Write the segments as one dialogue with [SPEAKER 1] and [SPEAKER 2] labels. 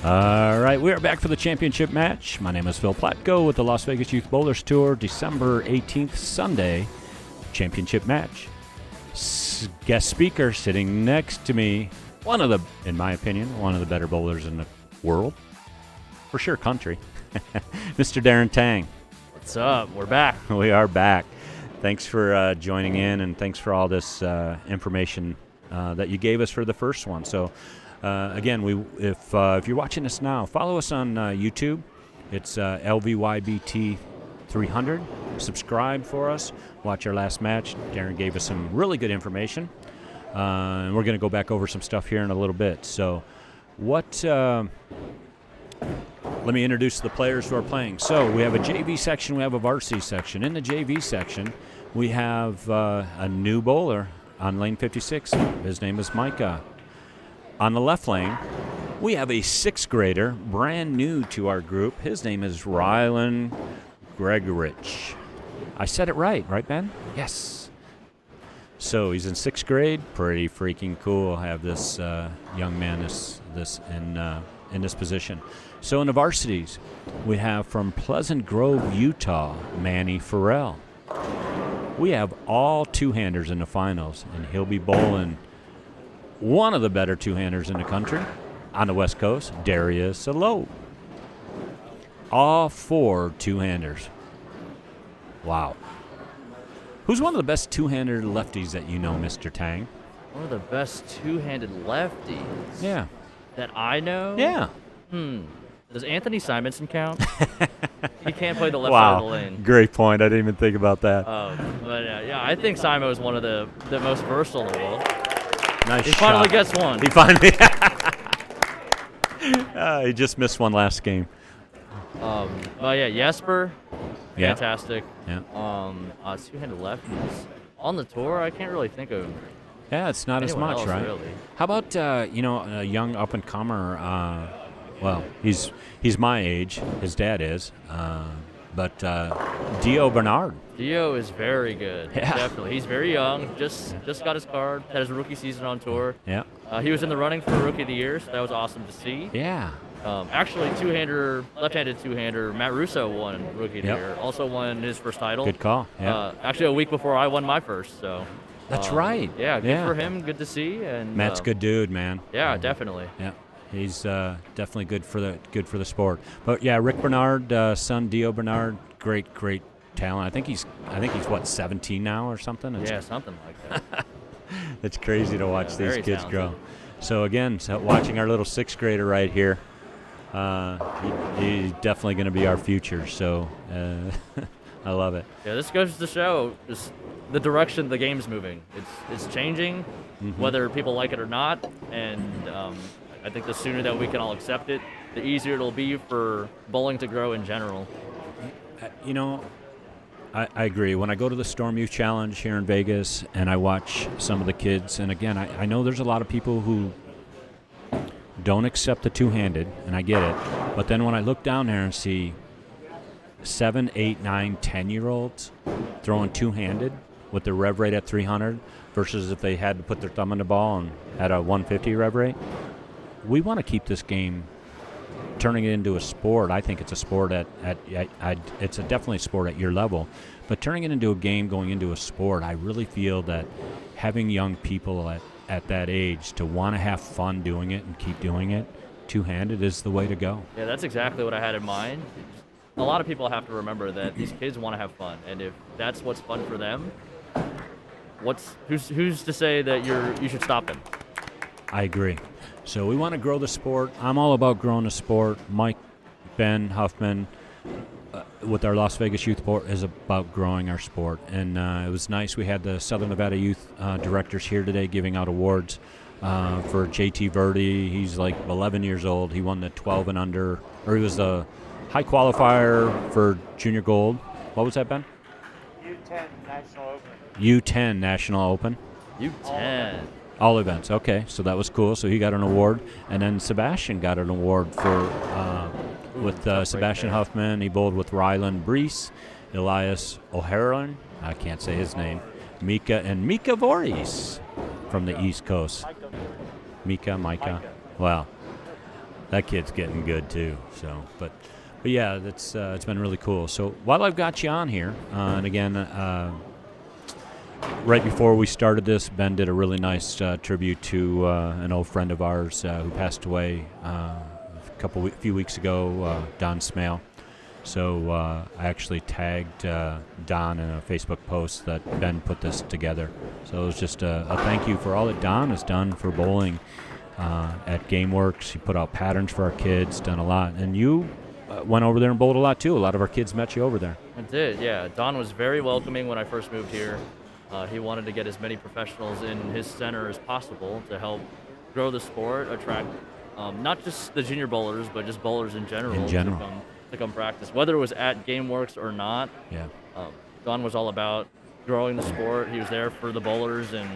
[SPEAKER 1] All right, we are back for the championship match. My name is Phil Platko with the Las Vegas Youth Bowlers Tour, December 18th, Sunday, championship match. Guest speaker sitting next to me, in my opinion, one of the better bowlers in the world, for sure country, Mr. Darren Tang.
[SPEAKER 2] What's up? We're back.
[SPEAKER 1] We are back. Thanks for joining in, and thanks for all this information that you gave us for the first one. So, again, if you're watching us now, follow us on YouTube. It's LVYBT 300. Subscribe for us. Watch our last match. Darren gave us some really good information. And we're going to go back over some stuff here in a little bit. So let me introduce the players who are playing. So we have a JV section. We have a varsity section. In the JV section, we have a new bowler on lane 56. His name is Micah. On the left lane, we have a sixth grader, brand new to our group. His name is Ryland Gregorich. I said it right, Ben? Yes. So he's in sixth grade. Pretty freaking cool. I have this young man in this position. So in the varsities, we have from Pleasant Grove, Utah, Manny Ferrell. We have all two-handers in the finals, and he'll be bowling one of the better two-handers in the country on the West Coast, Daryus. All four two-handers. Wow. Who's one of the best two-handed lefties that you know, Mr. Tang?
[SPEAKER 2] One of the best two-handed lefties.
[SPEAKER 1] Yeah.
[SPEAKER 2] That I know?
[SPEAKER 1] Yeah.
[SPEAKER 2] Does Anthony Simonson count? He can't play the left side of the lane.
[SPEAKER 1] Great point. I didn't even think about that.
[SPEAKER 2] But yeah, I think Simo is one of the most versatile in the world.
[SPEAKER 1] Nice
[SPEAKER 2] He
[SPEAKER 1] shot.
[SPEAKER 2] finally gets one.
[SPEAKER 1] He finally. He just missed one last game.
[SPEAKER 2] But yeah, Jesper, fantastic.
[SPEAKER 1] Yeah.
[SPEAKER 2] Two-handed lefties on the tour. I can't really think of.
[SPEAKER 1] Yeah, it's not as much,
[SPEAKER 2] else,
[SPEAKER 1] right?
[SPEAKER 2] Really.
[SPEAKER 1] How about a young up and comer? Well, he's my age. His dad is. But Dio Bernard.
[SPEAKER 2] Dio is very good.
[SPEAKER 1] Yeah.
[SPEAKER 2] Definitely. He's very young. Just got his card. Had his rookie season on tour.
[SPEAKER 1] Yeah.
[SPEAKER 2] He was in the running for Rookie of the Year, so that was awesome to see.
[SPEAKER 1] Yeah.
[SPEAKER 2] Actually, left-handed two-hander, Matt Russo won Rookie of the Year. Also won his first title.
[SPEAKER 1] Good call. Yeah.
[SPEAKER 2] Actually, a week before I won my first. So.
[SPEAKER 1] That's right.
[SPEAKER 2] Yeah. Good for him. Good to see. And
[SPEAKER 1] Matt's good dude, man.
[SPEAKER 2] Yeah, definitely.
[SPEAKER 1] Yeah. He's definitely good for the sport. But yeah, Rick Bernard, son Dio Bernard, great talent. I think he's what, 17 now or something.
[SPEAKER 2] Yeah, something like that.
[SPEAKER 1] It's crazy to watch these kids
[SPEAKER 2] talented.
[SPEAKER 1] grow. So again, watching our little sixth grader right here, he's definitely going to be our future. So I love it.
[SPEAKER 2] Yeah, this goes to show just the direction the game's moving. It's changing, whether people like it or not, and I think the sooner that we can all accept it, the easier it'll be for bowling to grow in general.
[SPEAKER 1] I agree. When I go to the Storm Youth Challenge here in Vegas and I watch some of the kids, and again, I know there's a lot of people who don't accept the two-handed, and I get it. But then when I look down there and see 7, 8, 9, 10-year-olds throwing two-handed with their rev rate at 300 versus if they had to put their thumb in the ball and had a 150 rev rate, we want to keep this game turning it into a sport. I think it's a sport it's definitely a sport at your level, but turning it into a game, going into a sport, I really feel that having young people at that age to want to have fun doing it and keep doing it, two-handed is the way to go.
[SPEAKER 2] Yeah, that's exactly what I had in mind. A lot of people have to remember that these kids want to have fun, and if that's what's fun for them, who's to say that you should stop them?
[SPEAKER 1] I agree. So we want to grow the sport. I'm all about growing the sport. Mike, Ben, Huffman, with our Las Vegas Youth Sport is about growing our sport. And it was nice. We had the Southern Nevada Youth directors here today giving out awards for JT Verdi. He's like 11 years old. He won the 12 and under, or he was the high qualifier for junior gold. What was that, Ben?
[SPEAKER 3] U10 National Open.
[SPEAKER 1] U10 National Open.
[SPEAKER 2] U10.
[SPEAKER 1] All events. Okay, so that was cool. So he got an award, and then Sebastian got an award for with Sebastian Huffman. He bowled with Ryland Brees, Elias O'Haran. I can't say his name. Micah Voorhees from the East Coast. Micah. Well, That kid's getting good too. So, but yeah, that's it's been really cool. So while I've got you on here, and again, right before we started this, Ben did a really nice tribute to an old friend of ours who passed away few weeks ago, Don Smale. So I actually tagged Don in a Facebook post that Ben put this together. So it was just a thank you for all that Don has done for bowling at GameWorks. He put out patterns for our kids, done a lot. And you went over there and bowled a lot too. A lot of our kids met you over there.
[SPEAKER 2] I did, yeah. Don was very welcoming when I first moved here. He wanted to get as many professionals in his center as possible to help grow the sport, attract not just the junior bowlers, but just bowlers in general. To come practice, whether it was at GameWorks or not.
[SPEAKER 1] Yeah.
[SPEAKER 2] Don was all about growing the sport. He was there for the bowlers, and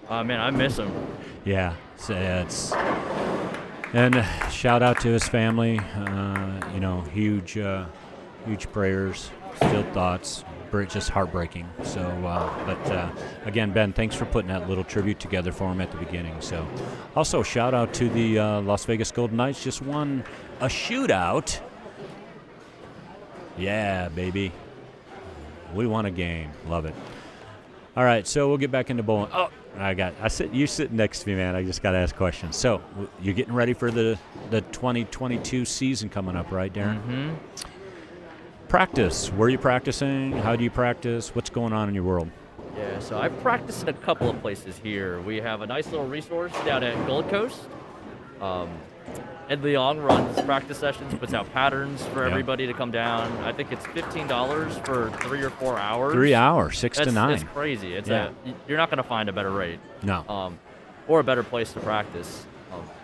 [SPEAKER 2] man, I miss him.
[SPEAKER 1] Yeah, and shout out to his family. Huge prayers, still thoughts. Just heartbreaking. So, but again, Ben, thanks for putting that little tribute together for him at the beginning. So, also shout out to the Las Vegas Golden Knights. Just won a shootout. Yeah, baby. We won a game. Love it. All right, so we'll get back into bowling. Oh, you sitting next to me, man. I just got to ask questions. So, you're getting ready for the 2022 season coming up, right, Darren?
[SPEAKER 2] Mm-hmm.
[SPEAKER 1] Practice. Where are you practicing? How do you practice? What's going on in your world?
[SPEAKER 2] Yeah, so I practice in a couple of places here. We have a nice little resource down at Gold Coast. Ed Leong runs practice sessions, puts out patterns for everybody to come down. I think it's $15 for 3 or 4 hours.
[SPEAKER 1] 3 hours, 6 to 9.
[SPEAKER 2] It's crazy. You're not going to find a better rate.
[SPEAKER 1] No.
[SPEAKER 2] Or a better place to practice.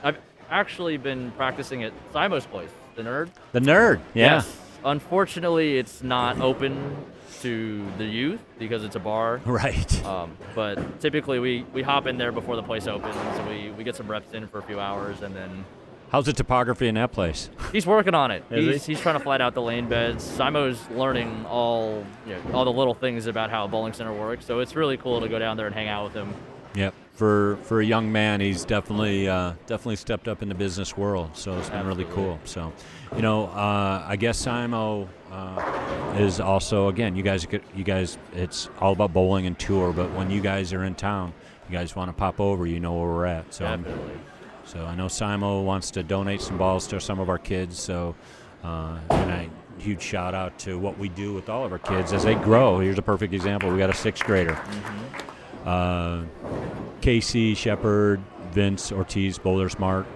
[SPEAKER 2] I've actually been practicing at Simo's place, the Nerd.
[SPEAKER 1] The Nerd, yeah.
[SPEAKER 2] Yes. Unfortunately, it's not open to the youth because it's a bar.
[SPEAKER 1] Right.
[SPEAKER 2] But typically we hop in there before the place opens, and we get some reps in for a few hours, and then.
[SPEAKER 1] How's the topography in that place?
[SPEAKER 2] He's working on it.
[SPEAKER 1] Is
[SPEAKER 2] he's trying to flat out the lane beds. Simo's learning all the little things about how a bowling center works, so it's really cool to go down there and hang out with him.
[SPEAKER 1] Yep. For a young man, he's definitely stepped up in the business world. So it's been really cool. So, I guess Simo is also, again, you guys. It's all about bowling and tour. But when you guys are in town, you guys want to pop over. You know where we're at. So
[SPEAKER 2] definitely.
[SPEAKER 1] So I know Simo wants to donate some balls to some of our kids. So, huge shout out to what we do with all of our kids as they grow. Here's a perfect example. We got a 6th grader. Casey, Shepard, Vince, Ortiz, Bowler Smart,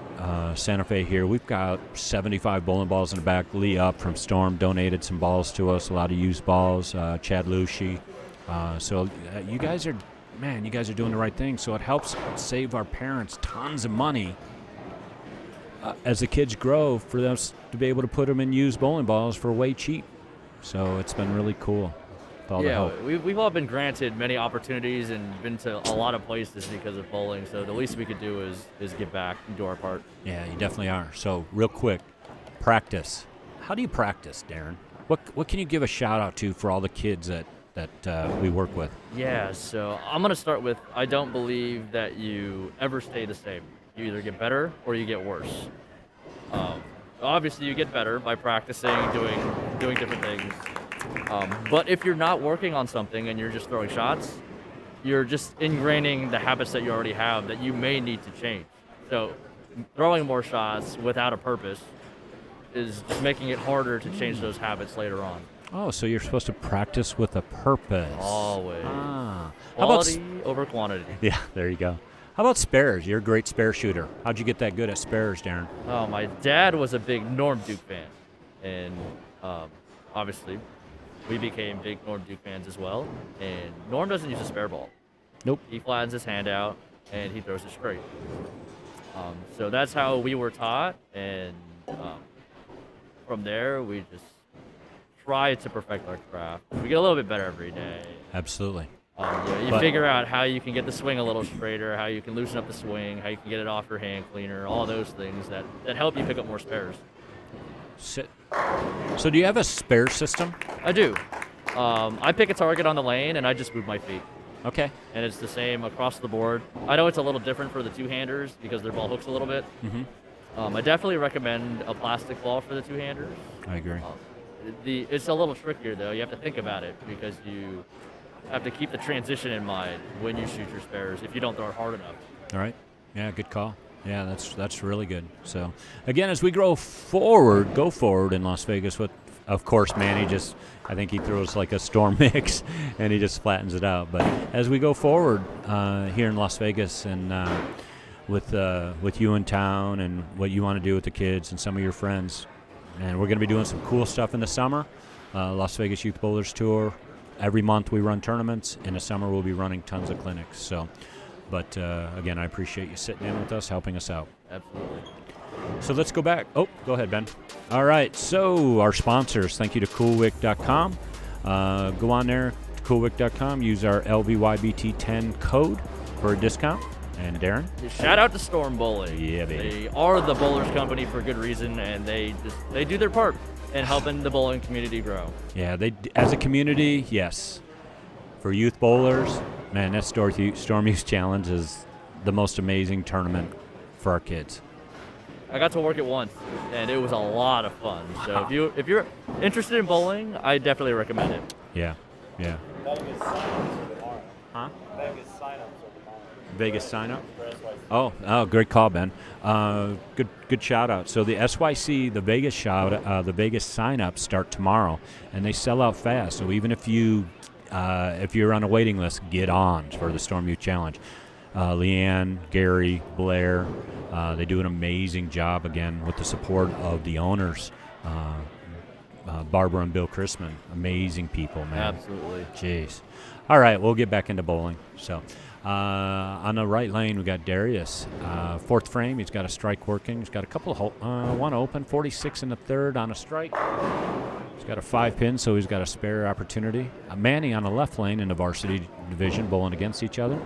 [SPEAKER 1] Santa Fe here. We've got 75 bowling balls in the back. Lee Up from Storm donated some balls to us, a lot of used balls. Chad Lucy. So you guys are doing the right thing. So it helps save our parents tons of money as the kids grow for them to be able to put them in used bowling balls for way cheap. So it's been really cool.
[SPEAKER 2] We've all been granted many opportunities and been to a lot of places because of bowling. So the least we could do is give back and do our part.
[SPEAKER 1] Yeah, you definitely are. So real quick, practice. How do you practice, Darren? What can you give a shout out to for all the kids that we work with?
[SPEAKER 2] Yeah, so I'm going to start with, I don't believe that you ever stay the same. You either get better or you get worse. Obviously, you get better by practicing, doing different things. But if you're not working on something and you're just throwing shots, you're just ingraining the habits that you already have that you may need to change. So throwing more shots without a purpose is just making it harder to change those habits later on.
[SPEAKER 1] Oh, so you're supposed to practice with a purpose.
[SPEAKER 2] Always.
[SPEAKER 1] Quality
[SPEAKER 2] over quantity.
[SPEAKER 1] Yeah, there you go. How about spares? You're a great spare shooter. How'd you get that good at spares, Darren?
[SPEAKER 2] Oh, my dad was a big Norm Duke fan. And obviously, we became big Norm Duke fans as well. And Norm doesn't use a spare ball.
[SPEAKER 1] Nope.
[SPEAKER 2] He flattens his hand out, and he throws it straight. So that's how we were taught. And from there, we just try to perfect our craft. We get a little bit better every day.
[SPEAKER 1] Absolutely.
[SPEAKER 2] You figure out how you can get the swing a little straighter, how you can loosen up the swing, how you can get it off your hand cleaner, all those things that help you pick up more spares.
[SPEAKER 1] So do you have a spare system?
[SPEAKER 2] I do. I pick a target on the lane, and I just move my feet.
[SPEAKER 1] Okay.
[SPEAKER 2] And it's the same across the board. I know it's a little different for the two-handers because their ball hooks a little bit.
[SPEAKER 1] Mm-hmm.
[SPEAKER 2] I definitely recommend a plastic ball for the two-handers.
[SPEAKER 1] I agree.
[SPEAKER 2] It's a little trickier though. You have to think about it because you have to keep the transition in mind when you shoot your spares if you don't throw it hard enough.
[SPEAKER 1] All right. Yeah, good call. Yeah, that's really good. So, again, as we go forward in Las Vegas with, of course, Manny I think he throws like a storm mix and he just flattens it out. But as we go forward here in Las Vegas and with you in town and what you want to do with the kids and some of your friends, and we're going to be doing some cool stuff in the summer. Las Vegas Youth Bowlers Tour. Every month we run tournaments. In the summer we'll be running tons of clinics. So. But, again, I appreciate you sitting in with us, helping us out.
[SPEAKER 2] Absolutely.
[SPEAKER 1] So let's go back. Oh, go ahead, Ben. All right, so our sponsors, thank you to coolwick.com. Go on there, coolwick.com, use our LVYBT 10 code for a discount. And Darren?
[SPEAKER 2] Shout out to Storm Bowling.
[SPEAKER 1] Yeah, baby.
[SPEAKER 2] They are the bowlers company for good reason, and they do their part in helping the bowling community grow.
[SPEAKER 1] Yeah, they as a community, yes. For youth bowlers, man, that Storm Youth Challenge is the most amazing tournament for our kids.
[SPEAKER 2] I got to work it once, and it was a lot of fun.
[SPEAKER 1] Wow.
[SPEAKER 2] So if you're interested in bowling, I definitely recommend it.
[SPEAKER 1] Yeah.
[SPEAKER 3] Vegas sign-ups are tomorrow.
[SPEAKER 1] Huh?
[SPEAKER 3] Vegas sign-ups are tomorrow.
[SPEAKER 1] Vegas sign-up?
[SPEAKER 3] For SYC.
[SPEAKER 1] Oh, great call, Ben. Good shout out. So the SYC, the Vegas sign-ups start tomorrow, and they sell out fast. So even if you're on a waiting list, get on for the Storm Youth Challenge. Leanne, Gary, Blair, they do an amazing job, again, with the support of the owners, Barbara and Bill Chrisman. Amazing people, man.
[SPEAKER 2] Absolutely.
[SPEAKER 1] Jeez. All right, we'll get back into bowling. So on the right lane, we got Daryus. Fourth frame, he's got a strike working. He's got a couple of one open, 46 in the third on a strike. He's got a 5-pin, so he's got a spare opportunity. Manny on the left lane in the varsity division, bowling against each other.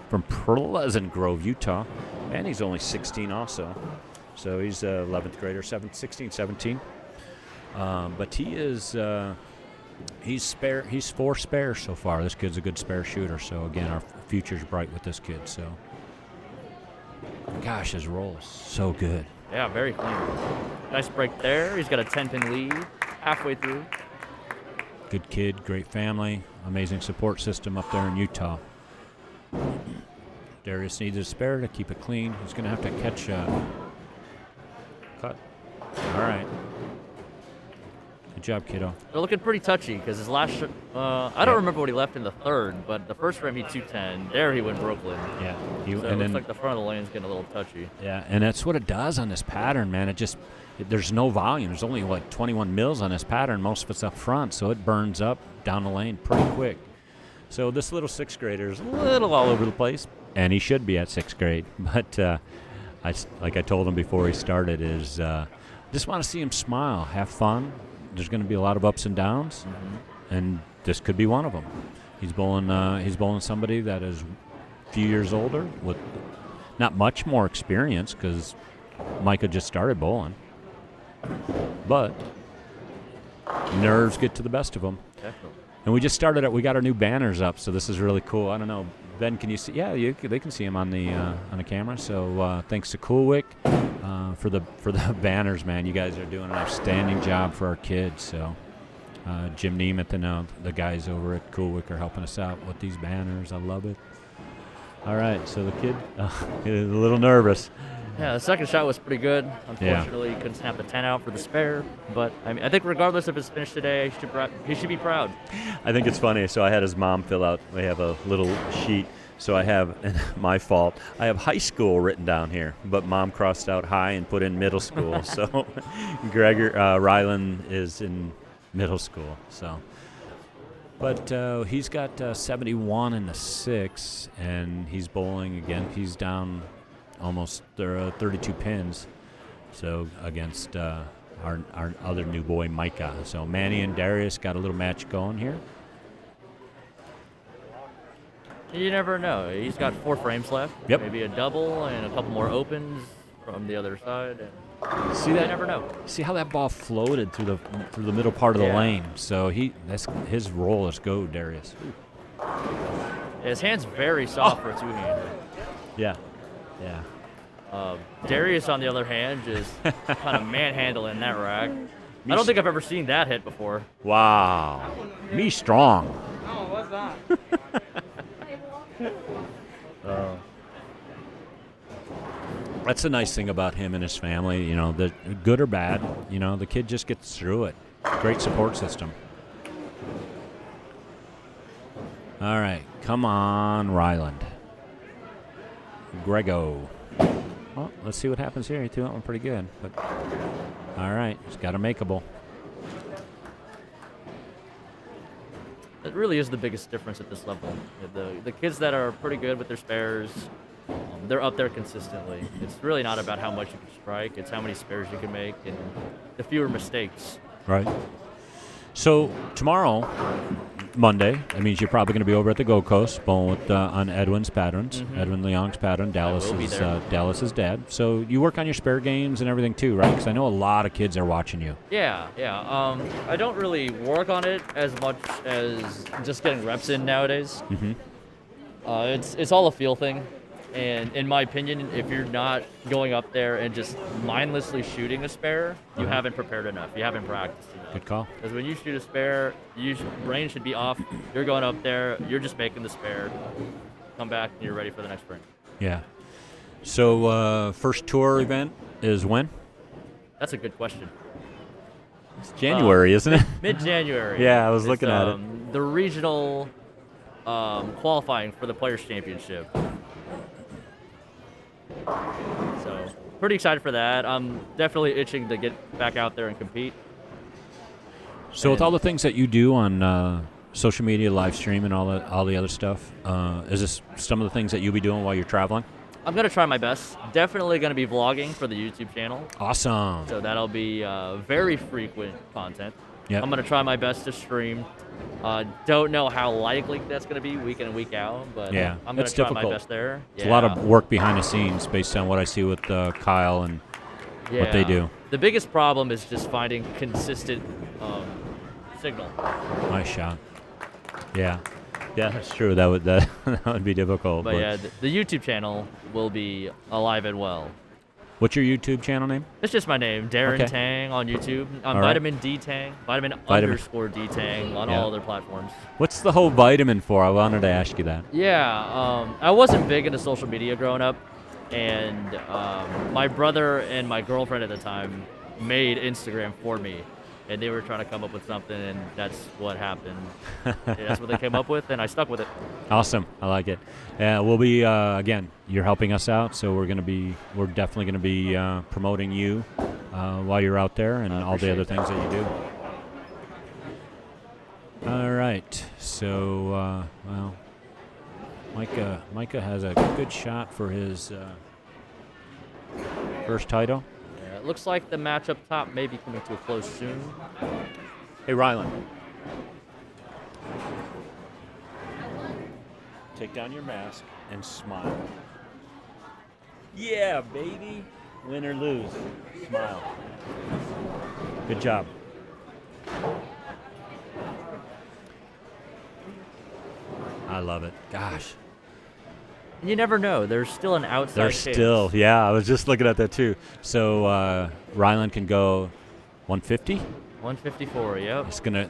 [SPEAKER 1] From Pleasant Grove, Utah. Manny's only 16 also. So he's 11th grader, 16, 17. But he is he's 4 spares so far. This kid's a good spare shooter. So, again, our future's bright with this kid. So, gosh, his roll is so good.
[SPEAKER 2] Yeah, very clean. Nice break there. He's got a 10-pin lead halfway through.
[SPEAKER 1] Good kid, great family, amazing support system up there in Utah. Daryus needs a spare to keep it clean. He's going to have to catch cut. All right. Good job, kiddo.
[SPEAKER 2] They're looking pretty touchy because his last I don't remember what he left in the third, but the first frame he 210. There he went Brooklyn.
[SPEAKER 1] Yeah.
[SPEAKER 2] So it looks like the front of the lane's getting a little touchy.
[SPEAKER 1] Yeah, and that's what it does on this pattern, man. There's no volume. There's only like 21 mils on this pattern. Most of it's up front, so it burns up down the lane pretty quick. So this little 6th grader is a little all over the place, and he should be at 6th grade. But like I told him before he started, is just want to see him smile, have fun. There's going to be a lot of ups and downs, and this could be one of them. He's bowling somebody that is a few years older with not much more experience because Micah just started bowling. But nerves get to the best of him.
[SPEAKER 2] Definitely.
[SPEAKER 1] And we just started we got our new banners up, so this is really cool. I don't know, Ben, can you see? Yeah, they can see them on the camera. So thanks to Coolwick for the banners, man. You guys are doing an outstanding job for our kids. So Jim Nemeth and the guys over at Coolwick are helping us out with these banners. I love it. All right, so the kid is a little nervous.
[SPEAKER 2] Yeah, the second shot was pretty good. Unfortunately, couldn't snap the 10 out for the spare. But I think regardless of his finish today, he should be proud.
[SPEAKER 1] I think it's funny. So I had his mom fill out. We have a little sheet. So I have, my fault, I have high school written down here, but Mom crossed out high and put in middle school. So Ryland is in middle school. So, but he's got 71 in the 6, and he's bowling again. He's down almost 32 pins, so against our other new boy Micah. So Manny and Daryus got a little match going here.
[SPEAKER 2] You never know. He's got 4 frames left.
[SPEAKER 1] Yep.
[SPEAKER 2] Maybe a double and a couple more opens from the other side. And
[SPEAKER 1] See that?
[SPEAKER 2] you never know.
[SPEAKER 1] See how that ball floated through the middle part of the lane. So that's his roll. Let's go, Daryus.
[SPEAKER 2] His hand's very soft for a two-hander.
[SPEAKER 1] Yeah.
[SPEAKER 2] Daryus, on the other hand, just kind of manhandling that rack. I don't think I've ever seen that hit before.
[SPEAKER 1] Wow. Me strong.
[SPEAKER 3] No, it was not.
[SPEAKER 1] That's the nice thing about him and his family. You know, the good or bad, you know, the kid just gets through it. Great support system. All right. Come on, Ryland. Grego. Well, let's see what happens here. He threw that one pretty good. But all right. He's got a makeable.
[SPEAKER 2] It really is the biggest difference at this level. The kids that are pretty good with their spares, they're up there consistently. It's really not about how much you can strike. It's how many spares you can make and the fewer mistakes.
[SPEAKER 1] Right. So tomorrow, Monday, that means you're probably going to be over at the Gold Coast bowling with, on Edwin's patterns, Edwin Leong's pattern, Dallas's dad. So you work on your spare games and everything too, right? Because I know a lot of kids are watching you.
[SPEAKER 2] Yeah. I don't really work on it as much as just getting reps in nowadays. It's all a feel thing. And in my opinion, if you're not going up there and just mindlessly shooting a spare, you haven't prepared enough. You haven't practiced enough.
[SPEAKER 1] Good call.
[SPEAKER 2] Because when you shoot a spare, brain should be off. You're going up there. You're just making the spare. Come back and you're ready for the next spring.
[SPEAKER 1] Yeah. So first tour event is when?
[SPEAKER 2] That's a good question.
[SPEAKER 1] It's January, isn't it?
[SPEAKER 2] Mid-January.
[SPEAKER 1] Yeah, I was looking at it.
[SPEAKER 2] The regional qualifying for the Players' Championship. So, pretty excited for that. I'm definitely itching to get back out there and compete.
[SPEAKER 1] So with all the things that you do on social media, live stream, and all the other stuff, is this some of the things that you'll be doing while you're traveling?
[SPEAKER 2] I'm going to try my best. Definitely going to be vlogging for the YouTube channel.
[SPEAKER 1] Awesome.
[SPEAKER 2] So that'll be very frequent content.
[SPEAKER 1] Yep.
[SPEAKER 2] I'm going to try my best to stream. Don't know how likely that's going to be week in and week out, but
[SPEAKER 1] yeah,
[SPEAKER 2] I'm going to try my best there.
[SPEAKER 1] It's a lot of work behind the scennes based on what I see with Kyle and what they do.
[SPEAKER 2] The biggest problem is just finding consistent signal.
[SPEAKER 1] Nice shot. Yeah, that's true. That would be difficult.
[SPEAKER 2] But yeah, the YouTube channel will be alive and well.
[SPEAKER 1] What's your YouTube channel name?
[SPEAKER 2] It's just my name, Darren Tang on YouTube. I'm Vitamin D Tang, Vitamin _D Tang on all other platforms.
[SPEAKER 1] What's the whole vitamin for? I wanted to ask you that.
[SPEAKER 2] Yeah, I wasn't big into social media growing up, and my brother and my girlfriend at the time made Instagram for me, and they were trying to come up with something, and that's what happened. That's what they came up with, and I stuck with it.
[SPEAKER 1] Awesome, I like it. We'll be again. You're helping us out, so we're definitely going to be promoting you while you're out there and all the other things that you do. All right, so well, Micah has a good shot for his first title.
[SPEAKER 2] It looks like the match up top may be coming to a close soon.
[SPEAKER 1] Hey, Ryland. Take down your mask and smile. Yeah, baby. Win or lose, smile. Good job. I love it. Gosh.
[SPEAKER 2] You never know. There's still an outside
[SPEAKER 1] There's
[SPEAKER 2] chance.
[SPEAKER 1] still, yeah, I was just looking at that too. So Ryland can go 150?
[SPEAKER 2] 154, yep.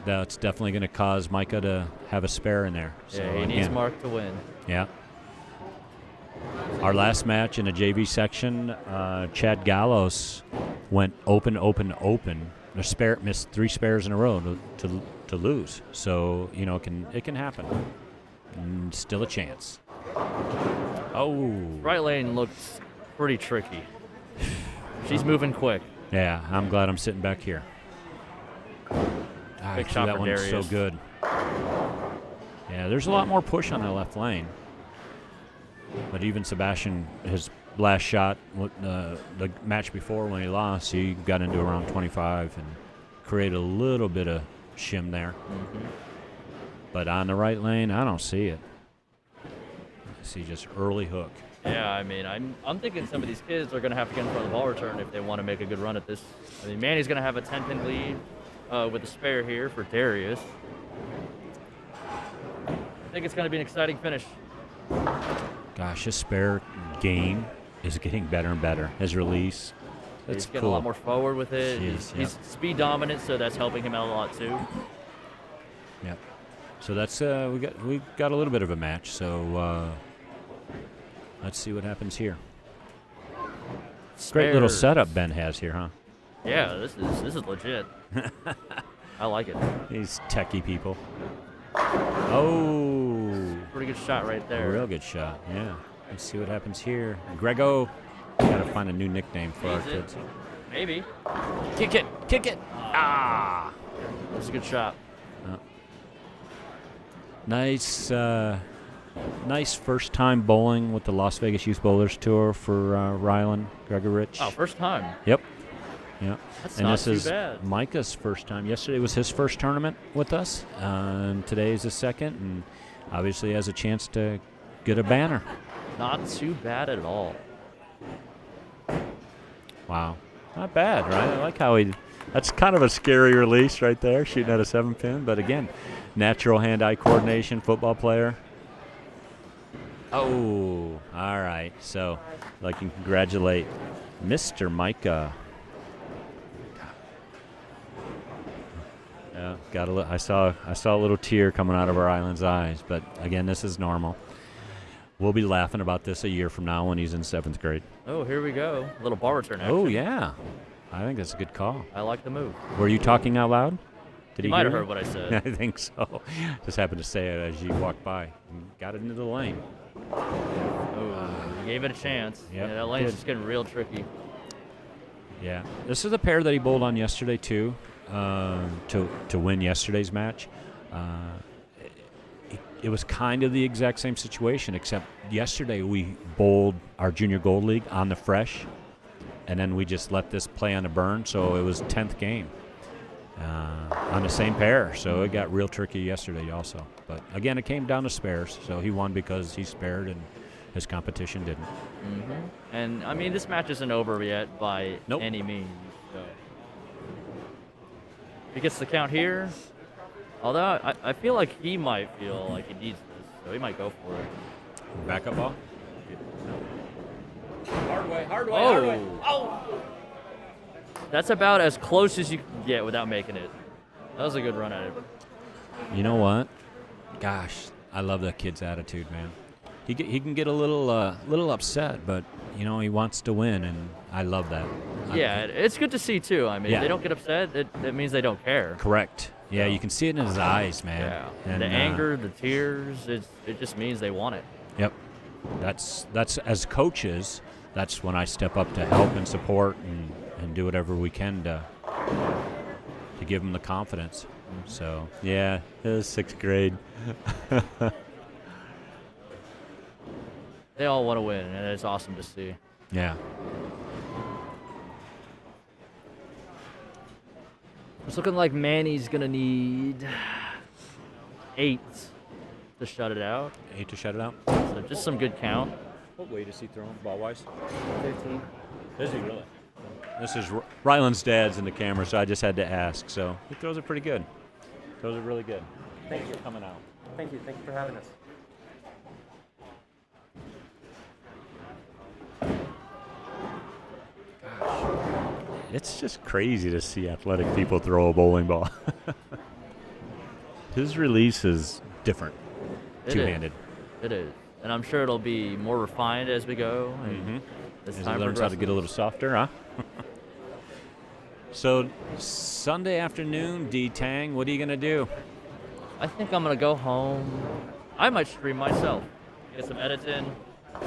[SPEAKER 1] That's definitely gonna cause Micah to have a spare in there. So
[SPEAKER 2] Yeah, he needs Mark to win.
[SPEAKER 1] Yeah. Our last match in the JV section, Chad Gallos went open. The spare missed 3 spares in a row to lose. So it can happen. And still a chance. Oh.
[SPEAKER 2] Right lane looks pretty tricky. She's moving quick.
[SPEAKER 1] Yeah, I'm glad I'm sitting back here.
[SPEAKER 2] Big shot
[SPEAKER 1] that
[SPEAKER 2] for
[SPEAKER 1] one's
[SPEAKER 2] Daryus.
[SPEAKER 1] so good. Yeah, there's a lot more push on that left lane. But even Sebastian, his last shot, the match before when he lost, he got into around 25 and created a little bit of shim there. But on the right lane, I don't see it. I see just early hook.
[SPEAKER 2] Yeah, I mean, I'm thinking some of these kids are going to have to get in front of the ball return if they want to make a good run at this. I mean, Manny's going to have a 10-pin lead with a spare here for Daryus. I think it's going to be an exciting finish.
[SPEAKER 1] Gosh, his spare game is getting better and better. His release, that's
[SPEAKER 2] He's getting
[SPEAKER 1] cool.
[SPEAKER 2] a lot more forward with it.
[SPEAKER 1] He is,
[SPEAKER 2] He's speed dominant, so that's helping him out a lot too.
[SPEAKER 1] Yep. So that's we got a little bit of a match. So let's see what happens here. Great little
[SPEAKER 2] Spares.
[SPEAKER 1] setup Ben has here, huh?
[SPEAKER 2] Yeah, this is legit. I like it.
[SPEAKER 1] These techie people. Oh,
[SPEAKER 2] Pretty good shot right
[SPEAKER 1] a
[SPEAKER 2] there.
[SPEAKER 1] real good shot. Yeah. Let's see what happens here. Grego, got to find a new nickname for our
[SPEAKER 2] Needs it.
[SPEAKER 1] kids.
[SPEAKER 2] Maybe.
[SPEAKER 1] Kick it, kick it. Ah.
[SPEAKER 2] That's a good shot.
[SPEAKER 1] Nice, nice first time bowling with the Las Vegas Youth Bowlers Tour for Ryland, Gregorich.
[SPEAKER 2] Oh, first time.
[SPEAKER 1] Yep. Yeah.
[SPEAKER 2] That's
[SPEAKER 1] And
[SPEAKER 2] not
[SPEAKER 1] this
[SPEAKER 2] too
[SPEAKER 1] is
[SPEAKER 2] bad.
[SPEAKER 1] Micah's first time. Yesterday was his first tournament with us. And today is his second, and obviously has a chance to get a banner.
[SPEAKER 2] Not too bad at all.
[SPEAKER 1] Wow. Not bad, right? I like how that's kind of a scary release right there, shooting at a 7-pin. But again, natural hand-eye coordination, football player. Oh, all right. So I'd like to congratulate Mr. Micah. Yeah, I saw a little tear coming out of our island's eyes. But again, this is normal. We'll be laughing about this a year from now when he's in 7th grade.
[SPEAKER 2] Oh, here we go. A little bar return action.
[SPEAKER 1] Oh, yeah. I think that's a good call.
[SPEAKER 2] I like the move.
[SPEAKER 1] Were you talking out loud? Did
[SPEAKER 2] You
[SPEAKER 1] he
[SPEAKER 2] might
[SPEAKER 1] hear
[SPEAKER 2] have
[SPEAKER 1] you?
[SPEAKER 2] heard what I said.
[SPEAKER 1] I think so. Just happened to say it as you walked by. And got it into the lane.
[SPEAKER 2] Oh, you gave it a chance.
[SPEAKER 1] Yep,
[SPEAKER 2] Yeah, that lane's
[SPEAKER 1] did.
[SPEAKER 2] just getting real tricky.
[SPEAKER 1] Yeah. This is a pair that he bowled on yesterday, too, to win yesterday's match. It was kind of the exact same situation, except yesterday we bowled our Junior Gold League on the fresh, and then we just let this play on the burn, so it was 10th game on the same pair. So it got real tricky yesterday also. But, again, it came down to spares, so he won because he spared and his competition didn't.
[SPEAKER 2] Mm-hmm. And, I mean, this match isn't over yet by
[SPEAKER 1] Nope.
[SPEAKER 2] any means. So. If he gets the count here, although I feel like he might feel like he needs this, so he might go for it.
[SPEAKER 1] Backup ball?
[SPEAKER 3] Hard way, hard way,
[SPEAKER 2] Oh.
[SPEAKER 3] hard way. Oh!
[SPEAKER 2] That's about as close as you can get without making it. That was a good run at it.
[SPEAKER 1] You know what? Gosh, I love that kid's attitude, man. He can get a little upset, but you know he wants to win, and I love that.
[SPEAKER 2] Yeah, it's good to see too. I mean,
[SPEAKER 1] Yeah.
[SPEAKER 2] if they don't get upset, it means they don't care.
[SPEAKER 1] Correct. Yeah,
[SPEAKER 2] So-
[SPEAKER 1] you can see it in his eyes, man.
[SPEAKER 2] Yeah.
[SPEAKER 1] And
[SPEAKER 2] The anger, the tears, it just means they want it.
[SPEAKER 1] Yep. That's as coaches. That's when I step up to help and support and do whatever we can to give them the confidence. So yeah, it was 6th grade.
[SPEAKER 2] They all want to win, and it's awesome to see.
[SPEAKER 1] Yeah.
[SPEAKER 2] It's looking like Manny's gonna need 8 to shut it out.
[SPEAKER 1] 8 to shut it out.
[SPEAKER 2] So just some good count.
[SPEAKER 1] What weight is he throwing ball-wise?
[SPEAKER 2] 15.
[SPEAKER 1] Is he really? This is Ryland's dad's in the camera, so I just had to ask. So he throws it pretty good. Throws it really good.
[SPEAKER 3] Thank you.
[SPEAKER 1] Coming out.
[SPEAKER 3] Thank you for having us.
[SPEAKER 1] It's just crazy to see athletic people throw a bowling ball. His release is different,
[SPEAKER 2] It is.
[SPEAKER 1] two-handed.
[SPEAKER 2] It is. And I'm sure it'll be more refined as we go. And as
[SPEAKER 1] As he
[SPEAKER 2] time
[SPEAKER 1] learns how to get a
[SPEAKER 2] progresses.
[SPEAKER 1] little softer, huh? So Sunday afternoon, D-Tang, what are you going to do?
[SPEAKER 2] I think I'm gonna go home. I might stream myself. Get some edits in.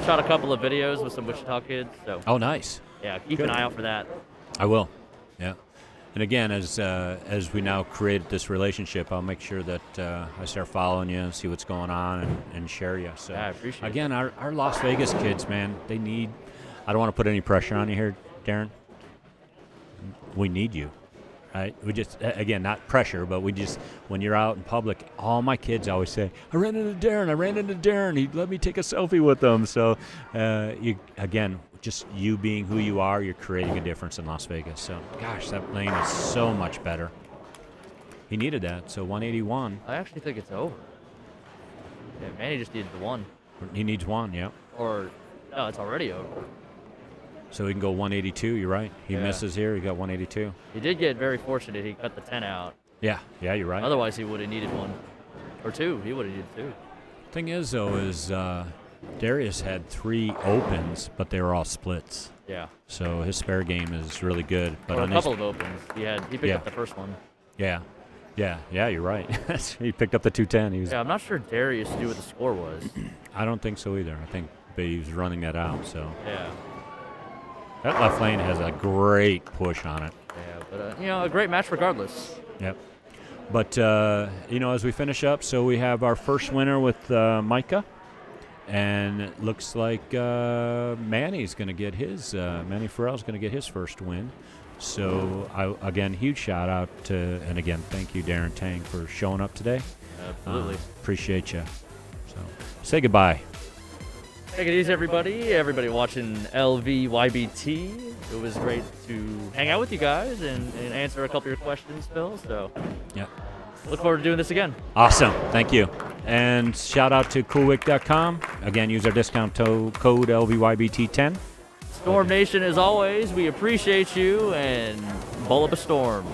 [SPEAKER 2] Shot a couple of videos with some Wichita kids. So
[SPEAKER 1] Oh, nice.
[SPEAKER 2] yeah, keep
[SPEAKER 1] Good.
[SPEAKER 2] an eye out for that.
[SPEAKER 1] I will. Yeah. And again, as we now create this relationship, I'll make sure that I start following you and see what's going on and share you. So
[SPEAKER 2] Yeah, I appreciate it.
[SPEAKER 1] again, our Las Vegas kids, man, they need. I don't want to put any pressure on you here, Darren. We need you, right? We just again not pressure, but we just when you're out in public, all my kids always say, "I ran into Darren. He let me take a selfie with him." So you again. Just you being who you are, you're creating a difference in Las Vegas. So, gosh, that lane is so much better. He needed that. So 181.
[SPEAKER 2] I actually think it's over. Yeah, Manny just needed the one.
[SPEAKER 1] He needs one, yeah.
[SPEAKER 2] Or no, it's already over.
[SPEAKER 1] So he can go 182. You're right. He
[SPEAKER 2] Yeah.
[SPEAKER 1] misses here. He got 182.
[SPEAKER 2] He did get very fortunate. He cut the 10 out.
[SPEAKER 1] Yeah. Yeah, you're right.
[SPEAKER 2] Otherwise, he would have needed one. Or two. He would have needed two.
[SPEAKER 1] Thing is, though, is Daryus had 3 opens, but they were all splits.
[SPEAKER 2] Yeah.
[SPEAKER 1] So his spare game is really good. But
[SPEAKER 2] Or a
[SPEAKER 1] on
[SPEAKER 2] couple
[SPEAKER 1] his,
[SPEAKER 2] of opens. He picked
[SPEAKER 1] Yeah.
[SPEAKER 2] up the first one.
[SPEAKER 1] yeah, you're right. He picked up the 210. He was.
[SPEAKER 2] Yeah, I'm not sure Daryus knew what the score was.
[SPEAKER 1] I don't think so either. I think he was running that out. So
[SPEAKER 2] Yeah.
[SPEAKER 1] that left lane has a great push on it.
[SPEAKER 2] Yeah, but a great match regardless.
[SPEAKER 1] Yep. But as we finish up, so we have our first winner with Micah, and it looks like Manny's going to get his. Manny Ferrell's going to get his first win. So again, huge shout out to, and again, thank you, Darren Tang, for showing up today.
[SPEAKER 2] Absolutely.
[SPEAKER 1] Appreciate you. So say goodbye.
[SPEAKER 2] Take it easy, everybody. Everybody watching LVYBT. It was great to hang out with you guys and answer a couple of your questions, Phil. So
[SPEAKER 1] Yep.
[SPEAKER 2] look forward to doing this again.
[SPEAKER 1] Awesome. Thank you. And shout out to coolwick.com. Again, use our discount code LVYBT10.
[SPEAKER 2] Storm Nation, as always, we appreciate you and bowl up a storm.